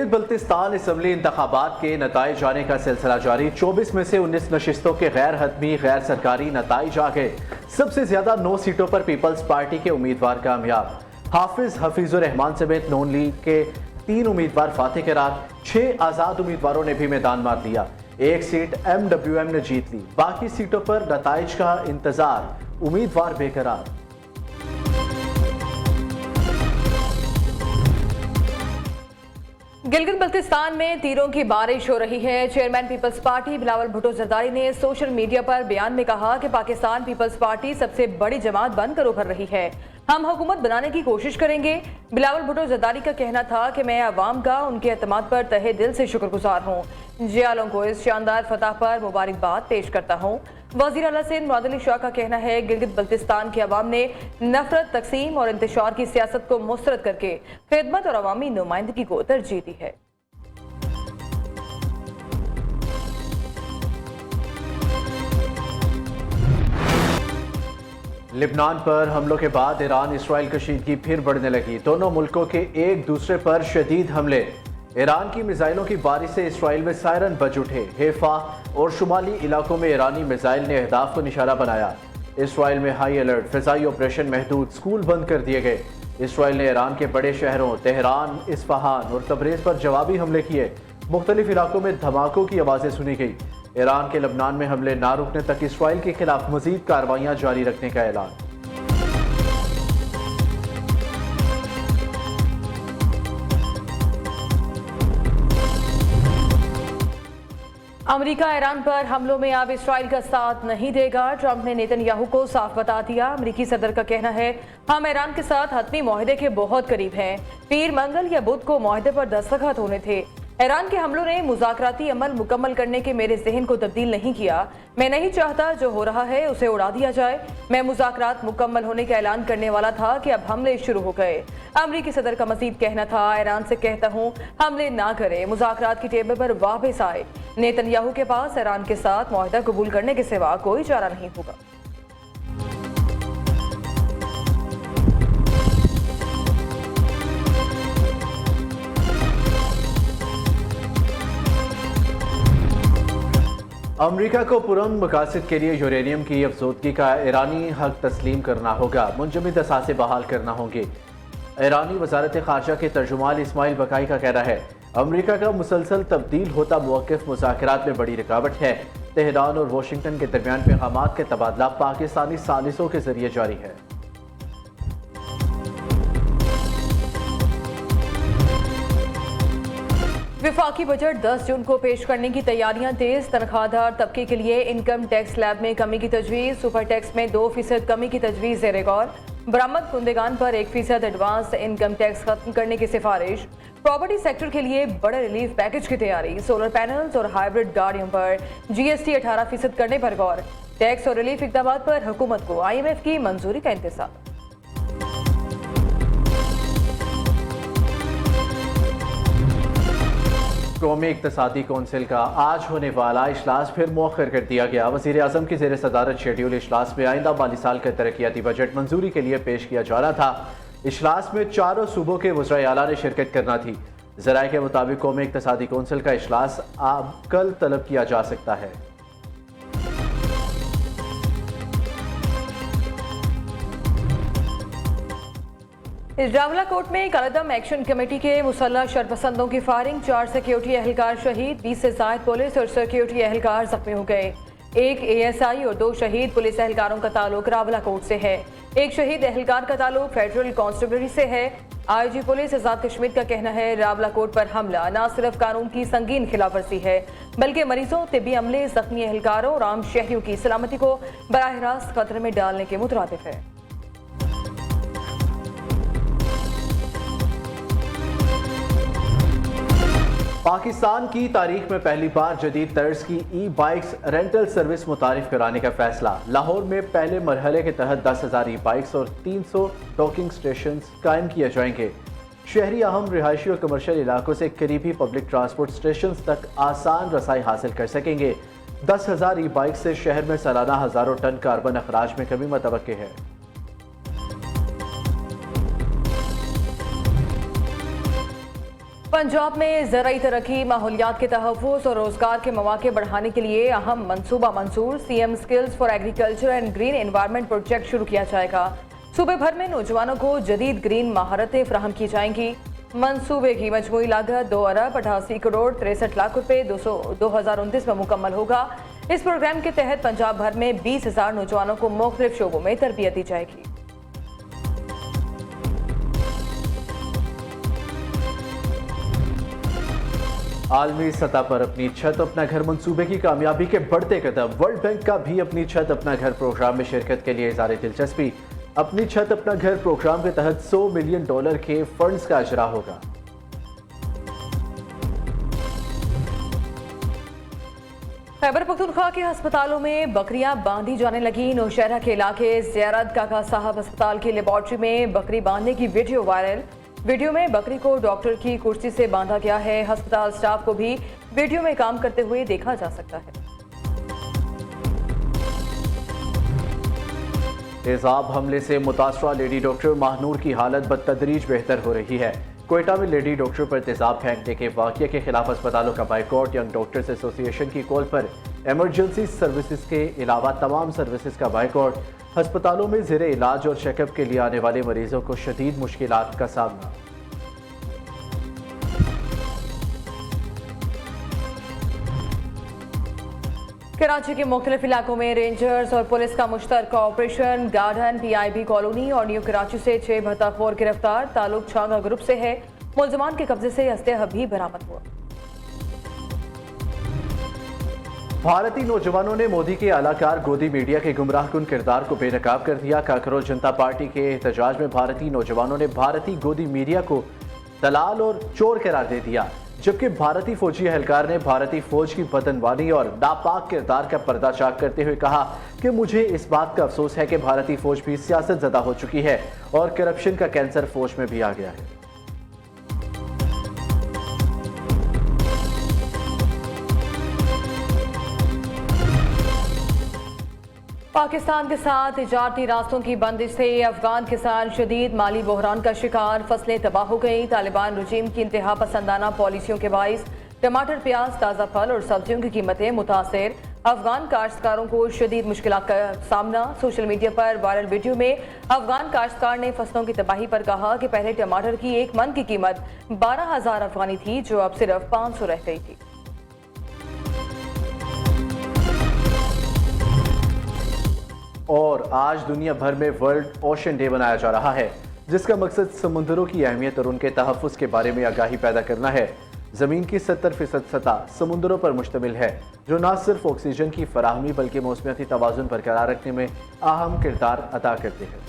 Gilgit Baltistan assembly इंतखाबात के नताइज जाने का सिलसिला जारी। 24 में से 19 नशिस्तों के गैर हतमी गैर सरकारी नताइज आ गए। सबसे ज्यादा 9 सीटों पर पीपल्स पार्टी के उम्मीदवार कामयाब। हाफिज हफीजुर रहमान समेत नून लीग के 3 उम्मीदवार फातेह करार। 6 आजाद उम्मीदवारों ने भी मैदान मार दिया। 1 सीट MWM ने जीत ली। बाकी सीटों पर नताइज का इंतजार, उम्मीदवार बेकरार। गिलगित बल्तिस्तान में तीरों की बारिश हो रही है। चेयरमैन पीपल्स पार्टी बिलावल भुट्टो जरदारी ने सोशल मीडिया पर बयान में कहा कि पाकिस्तान पीपल्स पार्टी सबसे बड़ी जमात बनकर उभर रही है। हम हुकूमत बनाने की कोशिश करेंगे। बिलावल भुट्टो जरदारी का कहना था कि मैं अवाम का उनके एतमाद पर तहे दिल से शुक्रगुजार हूँ। जियालों को इस शानदार फतह पर मुबारकबाद पेश करता हूँ। वज़ीर आला सिंध मुराद अली शाह का कहना है गिलगित बल्तिस्तान के अवाम ने नफरत, तकसीम और इंतशार की सियासत को मुस्तरद करके खिदमत और अवामी नुमाइंदगी को तरजीह दी है। लिबनान पर हमलों के बाद ईरान इसराइल कशीदगी फिर बढ़ने लगी। दोनों मुल्कों के एक दूसरे पर शदीद हमले। ईरान की मिसाइलों की बारिश से इसराइल में सायरन बज उठे। हेफा और शुमाली इलाकों में ईरानी मिसाइल ने अहदाफ को निशाना बनाया। इसराइल में हाई अलर्ट, फिजाई ऑपरेशन महदूद, स्कूल बंद कर दिए गए। इसराइल ने ईरान के बड़े शहरों तेहरान, इस्फहान और तबरेज पर जवाबी हमले किए। मुख्तलिफ इलाकों में धमाकों की आवाज़ें सुनी गई। ईरान के लबनान में हमले ना रुकने तक इसराइल के खिलाफ मजीद कार्रवाइयां जारी रखने का ऐलान। अमेरिका ईरान पर हमलों में अब इसराइल का साथ नहीं देगा। ट्रंप ने नेतन्याहू को साफ बता दिया। अमेरिकी सदर का कहना है, हम ईरान के साथ हतमी मुआहदे के बहुत करीब हैं। पीर, मंगल या बुध को मुआहदे पर दस्तखत होने थे। ईरान के हमलों ने मुज़ाकराती अमल मुकम्मल करने के मेरे जहन को तब्दील नहीं किया। मैं नहीं चाहता जो हो रहा है उसे उड़ा दिया जाए। मैं मुज़ाकरात मुकम्मल होने का ऐलान करने वाला था कि अब हमले शुरू हो गए। अमरीकी सदर का मजीद कहना था, ईरान से कहता हूँ हमले ना करें, मुज़ाकरात की टेबल पर वापस आए। नेतन्याहू के पास ईरान के साथ मुआहदा कबूल करने के सिवा कोई चारा नहीं होगा। अमेरिका को पुरअमन मकासद के लिए यूरेनियम की अफजोदगी का ईरानी हक तस्लीम करना होगा। मुंजमद असासे बहाल करना होंगे। ईरानी वजारत खारजा के तर्जुमान इस्माइल बकाई का कहना है, अमेरिका का मुसलसल तब्दील होता मौक़िफ़ मुज़ाकरात में बड़ी रुकावट है। तेहरान और वाशिंगटन के दरमियान पैगामात के तबादला पाकिस्तानी सालिसों के जरिए जारी है। विफाकी बजट 10 जून को पेश करने की तैयारियां तेज। तनख्वाहदार तबके के लिए इनकम टैक्स स्लैब में कमी की तजवीज़। सुपर टैक्स में 2% कमी की तजवीज़ ज़ेर गौर। बरामद कुंदगान पर 1% एडवांस इनकम टैक्स खत्म करने की सिफारिश। प्रॉपर्टी सेक्टर के लिए बड़े रिलीफ पैकेज की तैयारी। सोलर पैनल्स और हाइब्रिड गाड़ियों पर GST 18% करने पर गौर। टैक्स और रिलीफ इक़दाम पर हुकूमत को IMF की मंजूरी का इंतज़ार। कौमी इक़्तिसादी कौंसिल का आज होने वाला इजलास फिर मौखर कर दिया गया। वज़ीर आज़म की ज़ेर सदारत शेड्यूल इजलास में आइंदा माली साल का तरक्याती बजट मंजूरी के लिए पेश किया जाना था। इजलास में चारों सूबों के वज़राए आला ने शिरकत करना थी। ज़राए के मुताबिक कौमी इक़्तिसादी कौंसिल का इजलास अब कल तलब किया जा सकता है। रावलाकोट में कलदम एक्शन कमेटी के मुसल्लह शरपसंदों की फायरिंग। 4 सिक्योरिटी एहलकार शहीद, 20 से ज़ायद पुलिस और सिक्योरिटी एहलकार जख्मी हो गए। 1 ASI और 2 शहीद पुलिस एहलकारों का ताल्लुक रावलाकोट से है। 1 शहीद एहलकार का ताल्लुक फेडरल कांस्टेबलरी से है। IG पुलिस आजाद कश्मीर का कहना है, रावलाकोट पर हमला न सिर्फ कानून की संगीन खिलाफ वर्जी है बल्कि मरीजों, तिब्बी अमले, जख्मी एहलकारों और आम शहरियों की सलामती को बराह रास्त खतरे में डालने के मुतरादिफ है। पाकिस्तान की तारीख में पहली बार जदीद तर्ज की ई-बाइक्स रेंटल सर्विस मुतारिफ कराने का फैसला। लाहौर में पहले मरहले के तहत 10,000 ई-बाइक्स और 300 टॉकिंग स्टेशन कायम किए जाएंगे। शहरी अहम रिहायशी और कमर्शियल इलाकों से करीबी पब्लिक ट्रांसपोर्ट स्टेशन तक आसान रसाई हासिल कर सकेंगे। 10,000 ई-बाइक से शहर में सालाना हज़ारों टन कार्बन अखराज में कमी मुतवक्के है। पंजाब में ज़राई तरक्की, माहौलियात के तहफ़्फ़ुज़ और रोज़गार के मौके बढ़ाने के लिए अहम मंसूबा मंजूर। CM skills for agriculture and green environment project शुरू किया जाएगा। सूबे भर में नौजवानों को जदीद ग्रीन महारतें फराहम की जाएंगी। मंसूबे की मजमूई लागत 2 अरब 88 करोड़ 63 लाख रुपए 2019 में मुकम्मल होगा। इस प्रोग्राम के तहत पंजाब भर में 20,000 नौजवानों को मुख्तलिफ शोबों में तरबियत दी जाएगी। आलमी सतह पर अपनी छत अपना घर मंसूबे की कामयाबी के बढ़ते कदम। वर्ल्ड बैंक का भी अपनी छत अपना घर प्रोग्राम में शिरकत के लिए इज़हार दिलचस्पी। अपनी छत अपना घर प्रोग्राम के तहत $100 मिलियन के फंड्स का इजरा होगा। खैबर पख्तूनख्वा के अस्पतालों में बकरियां बांधी जाने लगी। नौशहरा के इलाके ज़ियारत काका साहब अस्पताल की लेबॉर्ट्री में बकरी बांधने की वीडियो वायरल। वीडियो में बकरी को डॉक्टर की कुर्सी से बांधा गया है। अस्पताल स्टाफ को भी वीडियो में काम करते हुए देखा जा सकता है। तेजाब हमले से मुतासरा लेडी डॉक्टर महानूर की हालत बदतदरीज बेहतर हो रही है। कोयटा में लेडी डॉक्टर पर तेजाब फेंकने के वाक़ये के खिलाफ अस्पतालों का बाइकआउट। यंग डॉक्टर्स एसोसिएशन की कॉल पर इमरजेंसी सर्विसेज के अलावा तमाम सर्विसेज का बाइकआउट। अस्पतालों में ज़ेरे इलाज और चेकअप के लिए आने वाले मरीजों को शदीद मुश्किलात का सामना। कराची के मुख्तलिफ इलाकों में रेंजर्स और पुलिस का मुश्तरका ऑपरेशन। गार्डन, PIB कॉलोनी और न्यू कराची से 6 भत्ताखोर गिरफ्तार। ताल्लुक छांगा ग्रुप से है। मुलजमान के कब्जे से असलहा भी बरामद हुआ। भारतीय नौजवानों ने मोदी के आलाकार गोदी मीडिया के गुमराहकुन किरदार को बेनकाब कर दिया। काकरोल जनता पार्टी के एहतजाज में भारतीय नौजवानों ने भारतीय गोदी मीडिया को दलाल और चोर करार दे दिया, जबकि भारतीय फौजी एहलकार ने भारतीय फौज की बदनवानी और नापाक किरदार का पर्दाचाक करते हुए कहा कि मुझे इस बात का अफसोस है कि भारतीय फौज भी सियासत ज़दा हो चुकी है और करप्शन का कैंसर फौज में भी आ गया है। पाकिस्तान के साथ तिजारती रास्तों की बंदिश से अफगान किसान शदीद माली बहरान का शिकार। फसलें तबाह हो गई। तालिबान रजीम की इंतहा पसंदाना पॉलिसियों के बाइस टमाटर, प्याज, ताज़ा फल और सब्जियों की कीमतें मुतासिर। अफगान काश्तकारों को शदीद मुश्किलात का सामना। सोशल मीडिया पर वायरल वीडियो में अफगान काश्तकार ने फसलों की तबाही पर कहा कि पहले टमाटर की 1 मन की कीमत 12,000 अफगानी थी, जो अब सिर्फ 500 रह गई थी। और आज दुनिया भर में वर्ल्ड ओशन डे मनाया जा रहा है, जिसका मकसद समुद्रों की अहमियत और उनके तहफ़्फ़ुज़ के बारे में आगाही पैदा करना है। ज़मीन की 70% सतह समुद्रों पर मुश्तमिल है, जो न सिर्फ ऑक्सीजन की फराहमी बल्कि मौसमियाती तवाज़ुन बरकरार रखने में अहम किरदार अदा करते हैं।